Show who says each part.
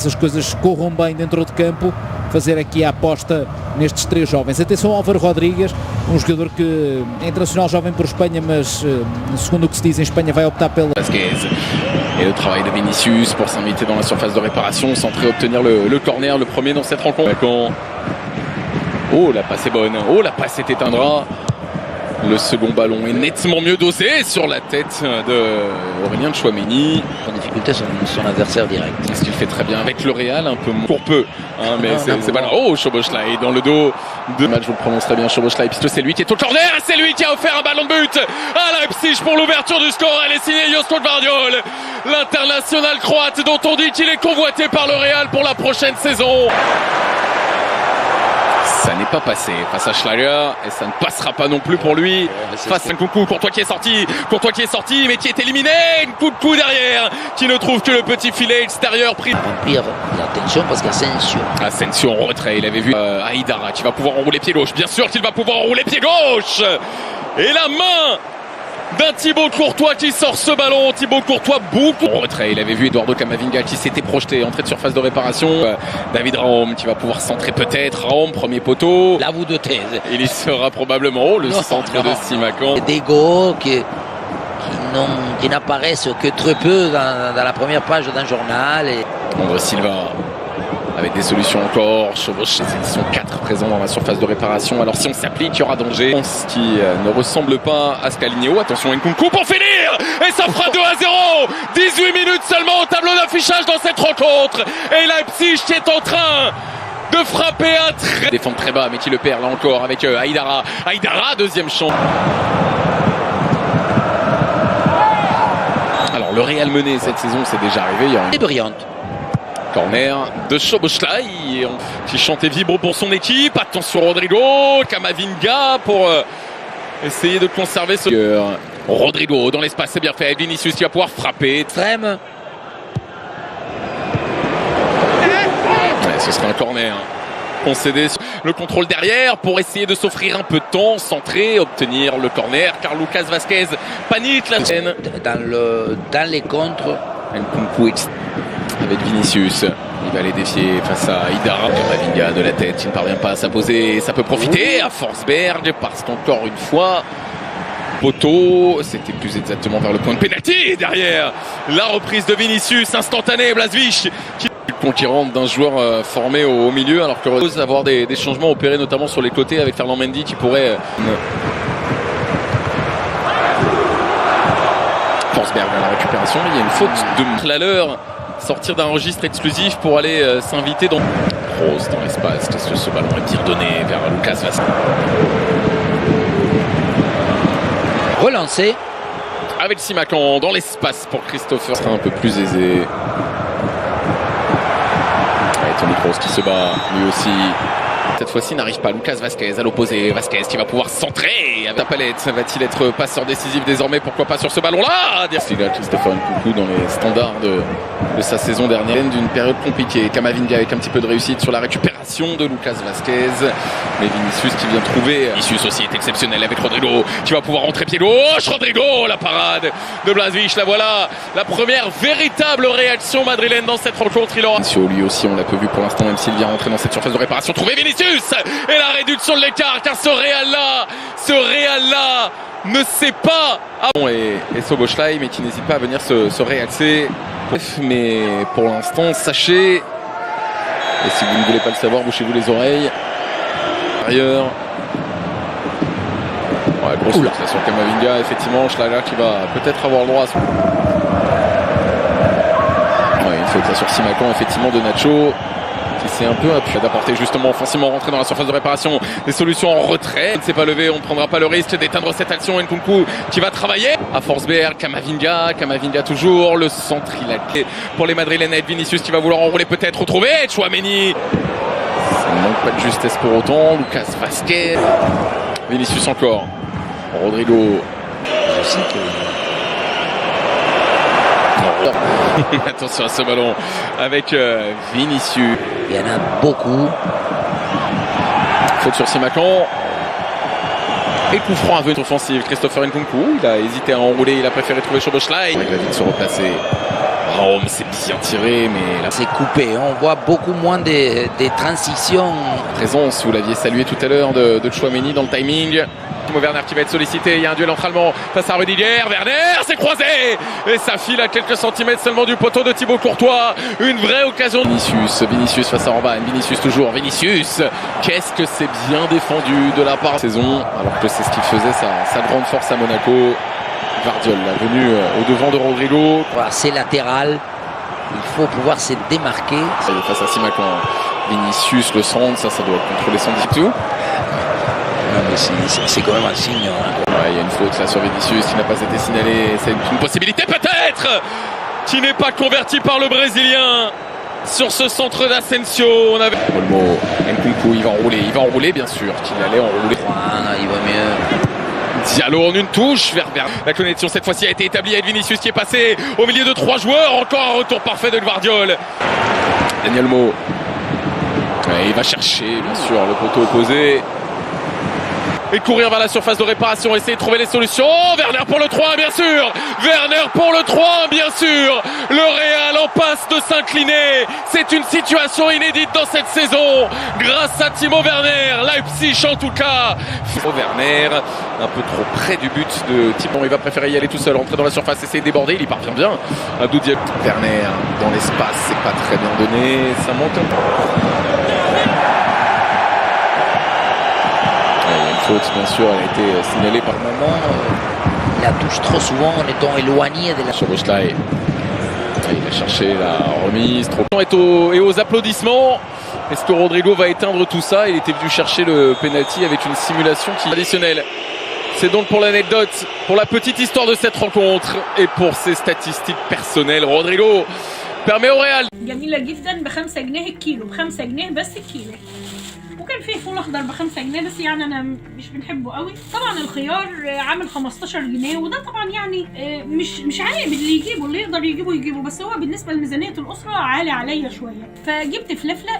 Speaker 1: as coisas corram bem dentro de campo, fazer aqui a aposta nestes três jovens. Atenção ao Álvaro Rodrigues, um jogador que é internacional jovem por Espanha, mas segundo o que se diz em Espanha vai optar pela...
Speaker 2: Vázquez. Et le travail de Vinicius pour s'inviter dans la surface de réparation, centrer, obtenir le corner, le premier dans cette rencontre. Oh, la passe est bonne, oh, la passe est éteindra. Le second ballon est nettement mieux dosé sur la tête de Aurélien Tchouaméni.
Speaker 3: En difficulté son adversaire direct.
Speaker 2: Ce qu'il fait très bien avec le Real, un peu pour peu. Hein, mais c'est pas là. Oh, Szoboszlai dans le dos de match, vous le prononcez bien, Szoboszlai, puisque c'est lui qui est au corner, c'est lui qui a offert un ballon de but à Leipzig pour l'ouverture du score. Elle est signée Josko Gvardiol, l'international croate dont on dit qu'il est convoité par le Real pour la prochaine saison. Ça n'est pas passé face à Schlager et ça ne passera pas non plus pour lui face à Nkunku. Courtois qui est sorti, mais qui est éliminé. Nkunku derrière, qui ne trouve que le petit filet extérieur pris.
Speaker 3: Remplir l'attention parce
Speaker 2: Asensio en retrait, il avait vu Aïdara qui va pouvoir enrouler pied gauche. Bien sûr qu'il va pouvoir enrouler pied gauche. Et la main d'un Thibaut Courtois qui sort ce ballon. Thibaut Courtois beaucoup en retrait, il avait vu Eduardo Camavinga qui s'était projeté, entrée de surface de réparation. David Raum qui va pouvoir centrer peut-être. Raum, premier poteau.
Speaker 3: Là vous doutez.
Speaker 2: Il y sera probablement le centre de Simakan.
Speaker 3: Des goals qui n'apparaissent que très peu dans la première page d'un journal.
Speaker 2: André Silva avec des solutions encore. Szoboszlai, ils sont 4 présents dans la surface de réparation. Alors si on s'applique, il y aura danger. Ce qui ne ressemble pas à ce qu'Alignéo. Attention, Nkunku pour finir. Et ça fera 2-0. 18 minutes seulement au tableau d'affichage dans cette rencontre. Et Leipzig qui est en train de frapper un très... Défendre très bas, mais qui le perd là encore avec Aïdara. Aïdara, deuxième champ. Alors le Real mené cette saison, c'est déjà arrivé. Il y a
Speaker 3: une brillante.
Speaker 2: Corner de Szoboszlai qui chante et vibre pour son équipe. Attention Rodrigo, Camavinga pour essayer de conserver ce... Rodrigo dans l'espace, c'est bien fait. Vinicius qui va pouvoir frapper.
Speaker 3: Extrême.
Speaker 2: Ouais, ce sera un corner. Concédé le contrôle derrière pour essayer de s'offrir un peu de temps, centrer, obtenir le corner. Car Lucas Vázquez panique la scène.
Speaker 3: Dans les contres.
Speaker 2: Nkunku avec Vinicius, il va les défier face à Aïdara. Camavinga de la tête, il ne parvient pas à s'imposer, ça peut profiter à Forsberg parce qu'encore une fois, poteau, c'était plus exactement vers le point de pénalty. Derrière, la reprise de Vinicius, instantanée, Blažević qui rentre d'un joueur formé au milieu, alors que Rose avoir des changements opérés notamment sur les côtés avec Ferland Mendy qui pourrait... Forsberg à la récupération, il y a une faute de Klahler. Sortir d'un registre exclusif pour aller s'inviter dans... Rose dans l'espace, qu'est-ce que ce ballon est bien donné vers Lucas Vázquez.
Speaker 3: Relancé.
Speaker 2: Avec Simakan dans l'espace pour Christopher. Ce sera un peu plus aisé. Et Toni Kroos qui se bat lui aussi. Cette fois-ci n'arrive pas. Lucas Vázquez à l'opposé. Vázquez qui va pouvoir centrer avec la palette. Va-t-il être passeur décisif désormais? Pourquoi pas sur ce ballon-là? Christopher Nkunku dans les standards de sa saison dernière. D'une période compliquée. Camavinga avec un petit peu de réussite sur la récupération de Lucas Vázquez. Mais Vinicius qui vient trouver. Vinicius aussi est exceptionnel avec Rodrigo qui va pouvoir rentrer pied gauche. Rodrigo, la parade de Blažević. La voilà. La première véritable réaction madrilène dans cette rencontre. Il aura. Lui aussi, on l'a peu vu pour l'instant, même s'il vient rentrer dans cette surface de réparation. Trouver Vinicius et la réduction de l'écart, car ce Real là ne sait pas. Et Szoboszlai, mais qui n'hésite pas à venir se réaxer. Mais pour l'instant, sachez, et si vous ne voulez pas le savoir, bouchez-vous les oreilles. Ailleurs. Ouais, grosse force sur Camavinga, effectivement. Schlager qui va peut-être avoir le droit à son... Ouais, une faute là sur Simakan, effectivement, de Nacho. C'est un peu appuyé d'apporter justement offensivement rentrer dans la surface de réparation. Des solutions en retrait. Il ne s'est pas levé, on ne prendra pas le risque d'éteindre cette action. Nkunku qui va travailler à Forsberg, Camavinga toujours. Le centre il a clé pour les Madrilènes avec Vinicius qui va vouloir enrouler peut-être, retrouver Tchouaméni. Ça ne manque pas de justesse pour autant. Lucas Vázquez. Vinicius encore. Rodrigo.
Speaker 3: Je sais que...
Speaker 2: Attention à ce ballon avec Vinicius.
Speaker 3: Il y en a beaucoup.
Speaker 2: Faute sur Simakan. Et coup franc à venir offensive. Christopher Nkunku, il a hésité à enrouler, il a préféré trouver Szoboszlai. Il va vite se replacer. Rome, c'est bien tiré, mais là,
Speaker 3: C'est coupé, on voit beaucoup moins des transitions.
Speaker 2: présence, vous l'aviez salué tout à l'heure de Tchouaméni dans le timing. Timo Werner qui va être sollicité, il y a un duel entre Allemands face à Rudiger, Werner s'est croisé et ça file à quelques centimètres seulement du poteau de Thibaut Courtois, une vraie occasion. Vinicius face à Orban, Vinicius toujours, Vinicius, qu'est-ce que c'est bien défendu de la part de saison, alors que c'est ce qu'il faisait sa grande force à Monaco. Gvardiol, la venue au devant de Rodrigo.
Speaker 3: Voilà, c'est latéral, il faut pouvoir se démarquer.
Speaker 2: Face à Simakan, Vinicius, le centre, ça doit être contrôlé sans tout.
Speaker 3: C'est quand même un signe. Hein.
Speaker 2: Ouais, il y a une faute là sur Vinicius qui n'a pas été signalée. C'est une possibilité peut-être qui n'est pas convertie par le Brésilien sur ce centre d'Asensio. On avait Olmo, Nkunku, il va enrouler bien sûr qu'il allait enrouler.
Speaker 3: Il va mieux.
Speaker 2: Diallo en une touche vers la connexion cette fois-ci a été établie avec Vinicius qui est passé au milieu de 3 joueurs. Encore un retour parfait de Gvardiol. Daniel Mo. Ouais, il va chercher bien sûr le poteau opposé. Et courir vers la surface de réparation, essayer de trouver les solutions. Oh, Werner pour le 3, bien sûr. Werner pour le 3, bien sûr. Le Real en passe de s'incliner. C'est une situation inédite dans cette saison. Grâce à Timo Werner, Leipzig en tout cas. Werner, un peu trop près du but de Timo. Il va préférer y aller tout seul, entrer dans la surface, essayer de déborder. Il y parvient bien. Abdou Diallo. Werner dans l'espace, c'est pas très bien donné. Ça monte un peu. Faute, bien sûr, elle a été signalée par le moment.
Speaker 3: Il la touche trop souvent en étant éloigné de la...
Speaker 2: Sur Boschlei. Il a cherché la remise. Trop. Et aux applaudissements. Est-ce que Rodrigo va éteindre tout ça? Il était venu chercher le penalty avec une simulation qui est traditionnelle. C'est donc pour l'anecdote, pour la petite histoire de cette rencontre et pour ses statistiques personnelles. Rodrigo permet au Real.
Speaker 4: جميلة جدا ب5 جنيه الكيلو، ب5 جنيه بس الكيلو. وكان فيه فول اخضر ب5 جنيه بس يعني انا مش بنحبه قوي. طبعا الخيار عامل 15 جنيه وده طبعا يعني مش عيب اللي يجيبه، اللي يقدر يجيبه بس هو بالنسبه لميزانيه الاسره عالي عليا شويه. فجبت فلفله